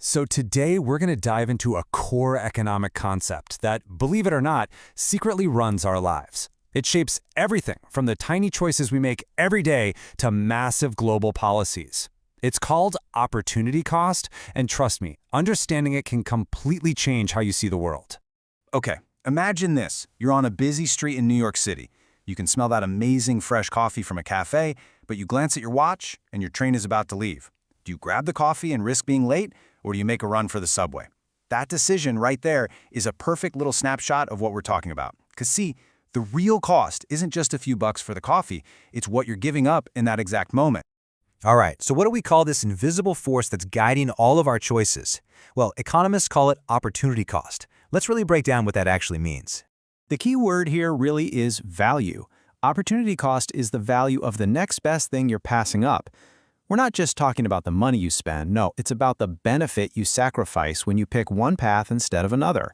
So today we're going to dive into a core economic concept that, believe it or not, secretly runs our lives. It shapes everything from the tiny choices we make every day to massive global policies. It's called opportunity cost, and trust me, understanding it can completely change how you see the world. Okay, imagine this. You're on a busy street in New York City. You can smell that amazing fresh coffee from a cafe, but you glance at your watch and your train is about to leave. Do you grab the coffee and risk being late, or do you make a run for the subway? That decision right there is a perfect little snapshot of what we're talking about. Because see, the real cost isn't just a few bucks for the coffee, it's what you're giving up in that exact moment. All right, so what do we call this invisible force that's guiding all of our choices? Well, economists call it opportunity cost. Let's really break down what that actually means. The key word here really is value. Opportunity cost is the value of the next best thing you're passing up. We're not just talking about the money you spend, no, it's about the benefit you sacrifice when you pick one path instead of another.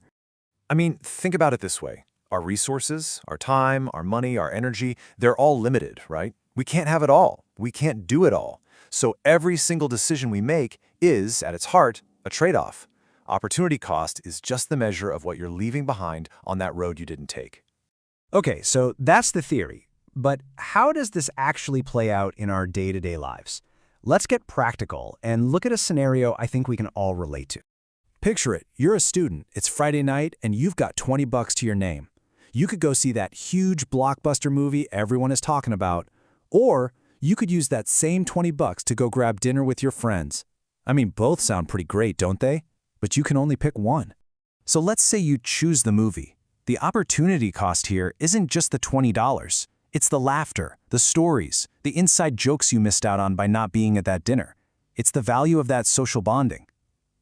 I mean, think about it this way. Our resources, our time, our money, our energy, they're all limited, right? We can't have it all. We can't do it all. So every single decision we make is, at its heart, a trade-off. Opportunity cost is just the measure of what you're leaving behind on that road you didn't take. Okay, so that's the theory. But how does this actually play out in our day-to-day lives? Let's get practical and look at a scenario I think we can all relate to. Picture it. You're a student, it's Friday night, and you've got 20 bucks to your name. You could go see that huge blockbuster movie everyone is talking about, or you could use that same 20 bucks to go grab dinner with your friends. I mean, both sound pretty great, don't they? But you can only pick one. So let's say you choose the movie. The opportunity cost here isn't just the $20. It's the laughter, the stories, the inside jokes you missed out on by not being at that dinner. It's the value of that social bonding.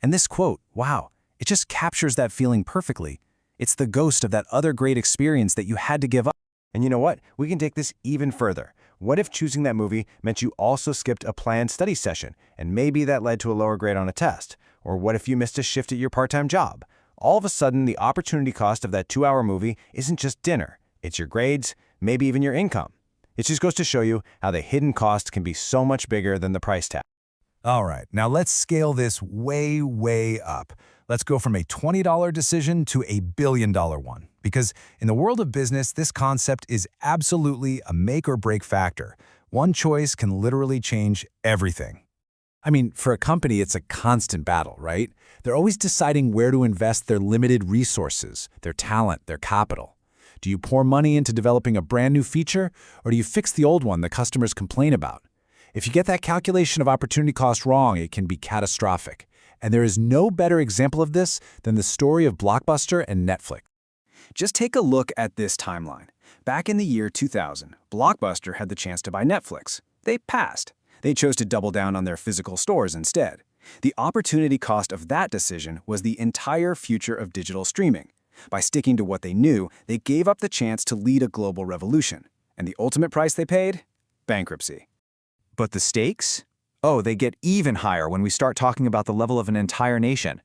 And this quote, wow, it just captures that feeling perfectly. It's the ghost of that other great experience that you had to give up. And you know what? We can take this even further. What if choosing that movie meant you also skipped a planned study session, and maybe that led to a lower grade on a test? Or what if you missed a shift at your part-time job? All of a sudden, the opportunity cost of that 2-hour movie isn't just dinner. It's your grades, maybe even your income. It just goes to show you how the hidden cost can be so much bigger than the price tag. All right, now let's scale this way, way up. Let's go from a $20 decision to a billion-dollar one. Because in the world of business, this concept is absolutely a make-or-break factor. One choice can literally change everything. I mean, for a company, it's a constant battle, right? They're always deciding where to invest their limited resources, their talent, their capital. Do you pour money into developing a brand new feature, or do you fix the old one the customers complain about? If you get that calculation of opportunity cost wrong, it can be catastrophic. And there is no better example of this than the story of Blockbuster and Netflix. Just take a look at this timeline. Back in the year 2000, Blockbuster had the chance to buy Netflix. They passed. They chose to double down on their physical stores instead. The opportunity cost of that decision was the entire future of digital streaming. By sticking to what they knew, they gave up the chance to lead a global revolution. And the ultimate price they paid? Bankruptcy. But the stakes? Oh, they get even higher when we start talking about the level of an entire nation.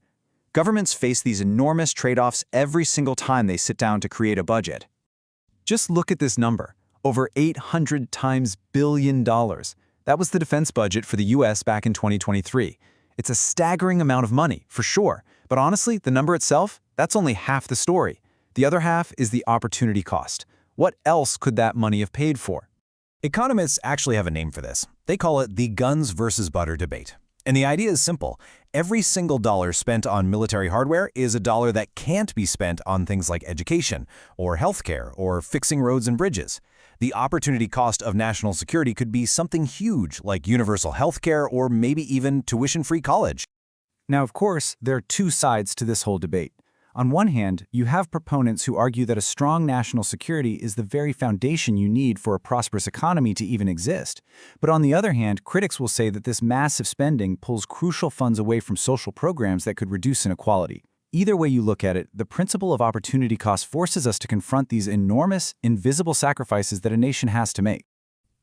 Governments face these enormous trade-offs every single time they sit down to create a budget. Just look at this number, over 800 times billion dollars. That was the defense budget for the US back in 2023. It's a staggering amount of money, for sure. But honestly, the number itself, that's only half the story. The other half is the opportunity cost. What else could that money have paid for? Economists actually have a name for this. They call it the guns versus butter debate. And the idea is simple. Every single dollar spent on military hardware is a dollar that can't be spent on things like education, or healthcare, or fixing roads and bridges. The opportunity cost of national security could be something huge, like universal healthcare or maybe even tuition-free college. Now, of course, there are two sides to this whole debate. On one hand, you have proponents who argue that a strong national security is the very foundation you need for a prosperous economy to even exist. But on the other hand, critics will say that this massive spending pulls crucial funds away from social programs that could reduce inequality. Either way you look at it, the principle of opportunity cost forces us to confront these enormous, invisible sacrifices that a nation has to make.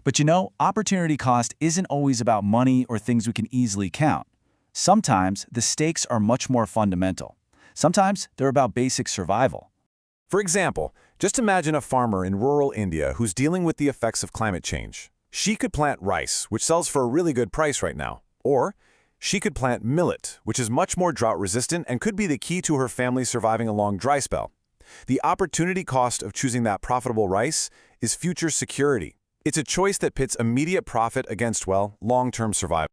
But you know, opportunity cost isn't always about money or things we can easily count. Sometimes the stakes are much more fundamental. Sometimes they're about basic survival. For example, just imagine a farmer in rural India who's dealing with the effects of climate change. She could plant rice, which sells for a really good price right now. Or She could plant millet, which is much more drought-resistant and could be the key to her family surviving a long dry spell. The opportunity cost of choosing that profitable rice is future security. It's a choice that pits immediate profit against, well, long-term survival.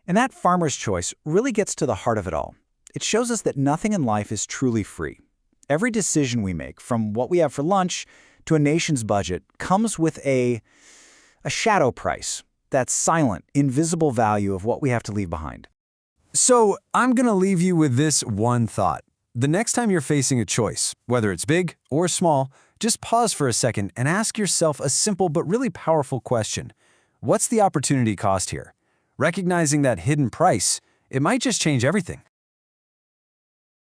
And that farmer's choice really gets to the heart of it all. It shows us that nothing in life is truly free. Every decision we make, from what we have for lunch to a nation's budget, comes with a shadow price, that silent, invisible value of what we have to leave behind. So I'm going to leave you with this one thought. The next time you're facing a choice, whether it's big or small, just pause for a second and ask yourself a simple but really powerful question. What's the opportunity cost here? Recognizing that hidden price, it might just change everything.